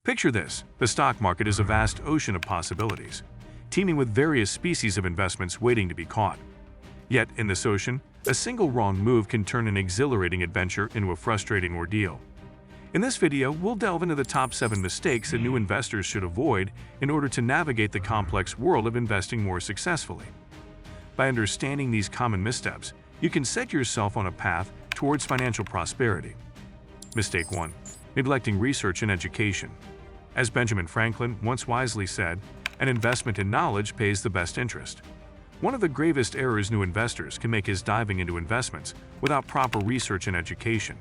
Picture this: the stock market is a vast ocean of possibilities, teeming with various species of investments waiting to be caught. Yet, in this ocean, a single wrong move can turn an exhilarating adventure into a frustrating ordeal. In this video, we'll delve into the top 7 mistakes that new investors should avoid in order to navigate the complex world of investing more successfully. By understanding these common missteps, you can set yourself on a path towards financial prosperity. Mistake 1. Neglecting research and education. As Benjamin Franklin once wisely said, an investment in knowledge pays the best interest. One of the gravest errors new investors can make is diving into investments without proper research and education.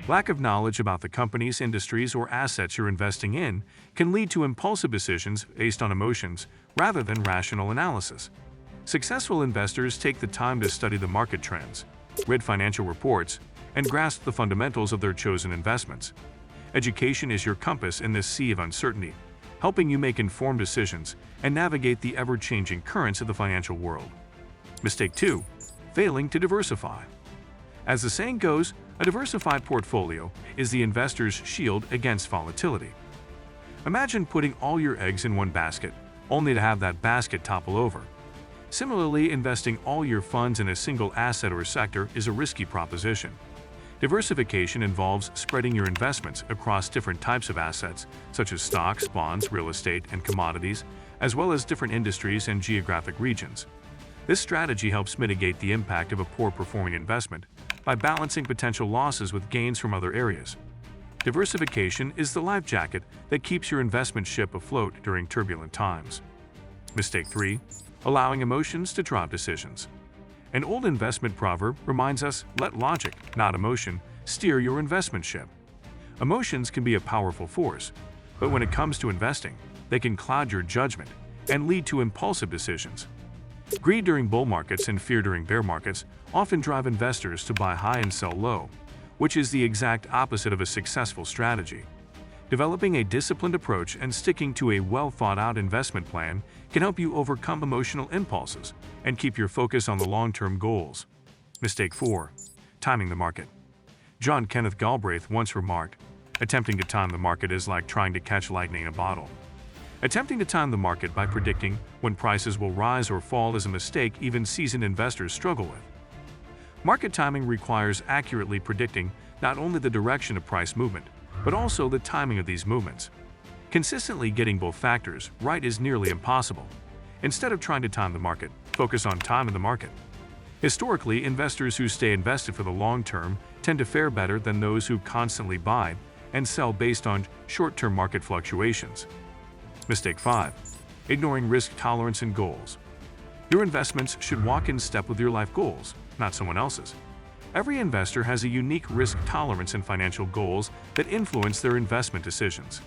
Lack of knowledge about the companies, industries, or assets you're investing in can lead to impulsive decisions based on emotions rather than rational analysis. Successful investors take the time to study the market trends, read financial reports, and grasp the fundamentals of their chosen investments. Education is your compass in this sea of uncertainty, helping you make informed decisions and navigate the ever-changing currents of the financial world. Mistake 2. Failing to diversify. As the saying goes, a diversified portfolio is the investor's shield against volatility. Imagine putting all your eggs in one basket, only to have that basket topple over. Similarly, investing all your funds in a single asset or sector is a risky proposition. Diversification involves spreading your investments across different types of assets, such as stocks, bonds, real estate, and commodities, as well as different industries and geographic regions. This strategy helps mitigate the impact of a poor-performing investment by balancing potential losses with gains from other areas. Diversification is the life jacket that keeps your investment ship afloat during turbulent times. Mistake 3. Allowing emotions to drive decisions. An old investment proverb reminds us, let logic, not emotion, steer your investment ship. Emotions can be a powerful force, but when it comes to investing, they can cloud your judgment and lead to impulsive decisions. Greed during bull markets and fear during bear markets often drive investors to buy high and sell low, which is the exact opposite of a successful strategy. Developing a disciplined approach and sticking to a well-thought-out investment plan can help you overcome emotional impulses and keep your focus on the long-term goals. Mistake 4. Timing the market. John Kenneth Galbraith once remarked, "Attempting to time the market is like trying to catch lightning in a bottle." Attempting to time the market by predicting when prices will rise or fall is a mistake even seasoned investors struggle with. Market timing requires accurately predicting not only the direction of price movement, but also the timing of these movements. Consistently getting both factors right is nearly impossible. Instead of trying to time the market, focus on timing the market. Historically, investors who stay invested for the long term tend to fare better than those who constantly buy and sell based on short-term market fluctuations. Mistake 5. Ignoring risk tolerance and goals. Your investments should walk in step with your life goals, not someone else's. Every investor has a unique risk tolerance and financial goals that influence their investment decisions.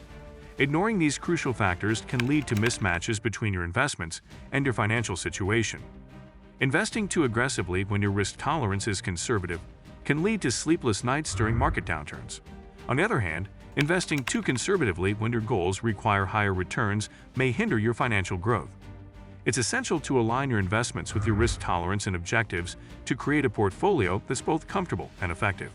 Ignoring these crucial factors can lead to mismatches between your investments and your financial situation. Investing too aggressively when your risk tolerance is conservative can lead to sleepless nights during market downturns. On the other hand, investing too conservatively when your goals require higher returns may hinder your financial growth. It's essential to align your investments with your risk tolerance and objectives to create a portfolio that's both comfortable and effective.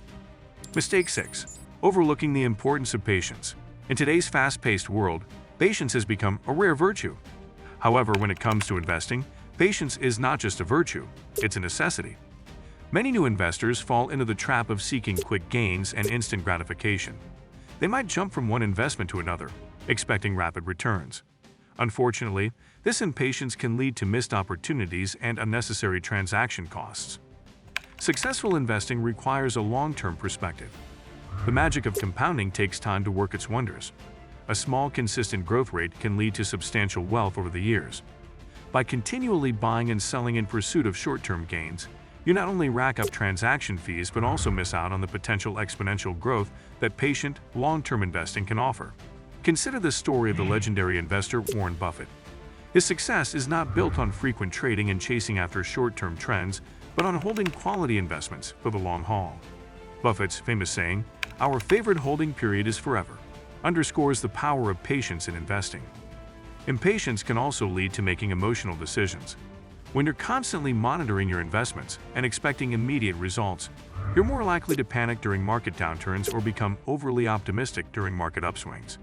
Mistake 6. Overlooking the importance of patience. In today's fast-paced world, patience has become a rare virtue. However, when it comes to investing, patience is not just a virtue, it's a necessity. Many new investors fall into the trap of seeking quick gains and instant gratification. They might jump from one investment to another, expecting rapid returns. Unfortunately, this impatience can lead to missed opportunities and unnecessary transaction costs. Successful investing requires a long-term perspective. The magic of compounding takes time to work its wonders. A small, consistent growth rate can lead to substantial wealth over the years. By continually buying and selling in pursuit of short-term gains, you not only rack up transaction fees but also miss out on the potential exponential growth that patient, long-term investing can offer. Consider the story of the legendary investor Warren Buffett. His success is not built on frequent trading and chasing after short-term trends, but on holding quality investments for the long haul. Buffett's famous saying, "Our favorite holding period is forever," underscores the power of patience in investing. Impatience can also lead to making emotional decisions. When you're constantly monitoring your investments and expecting immediate results, you're more likely to panic during market downturns or become overly optimistic during market upswings.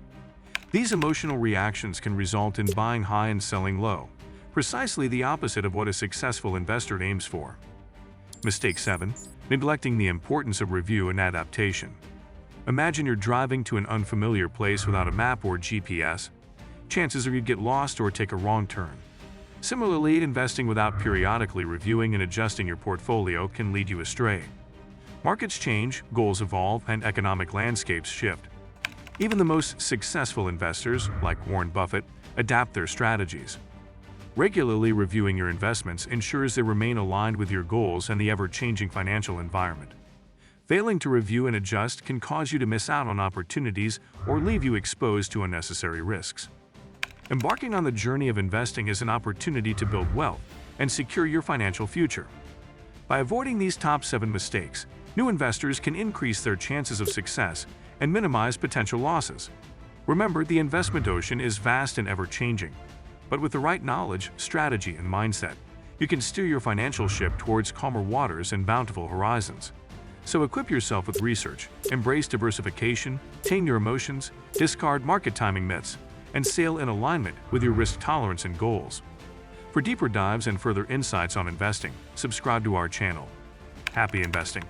These emotional reactions can result in buying high and selling low, precisely the opposite of what a successful investor aims for. Mistake 7. Neglecting the importance of review and adaptation. Imagine you're driving to an unfamiliar place without a map or GPS. Chances are you'd get lost or take a wrong turn. Similarly, investing without periodically reviewing and adjusting your portfolio can lead you astray. Markets change, goals evolve, and economic landscapes shift. Even the most successful investors, like Warren Buffett, adapt their strategies. Regularly reviewing your investments ensures they remain aligned with your goals and the ever-changing financial environment. Failing to review and adjust can cause you to miss out on opportunities or leave you exposed to unnecessary risks. Embarking on the journey of investing is an opportunity to build wealth and secure your financial future. By avoiding these top 7 mistakes, new investors can increase their chances of success and minimize potential losses. Remember, the investment ocean is vast and ever-changing, but with the right knowledge, strategy, and mindset, you can steer your financial ship towards calmer waters and bountiful horizons. So equip yourself with research, embrace diversification, tame your emotions, discard market timing myths, and sail in alignment with your risk tolerance and goals. For deeper dives and further insights on investing, subscribe to our channel. Happy investing!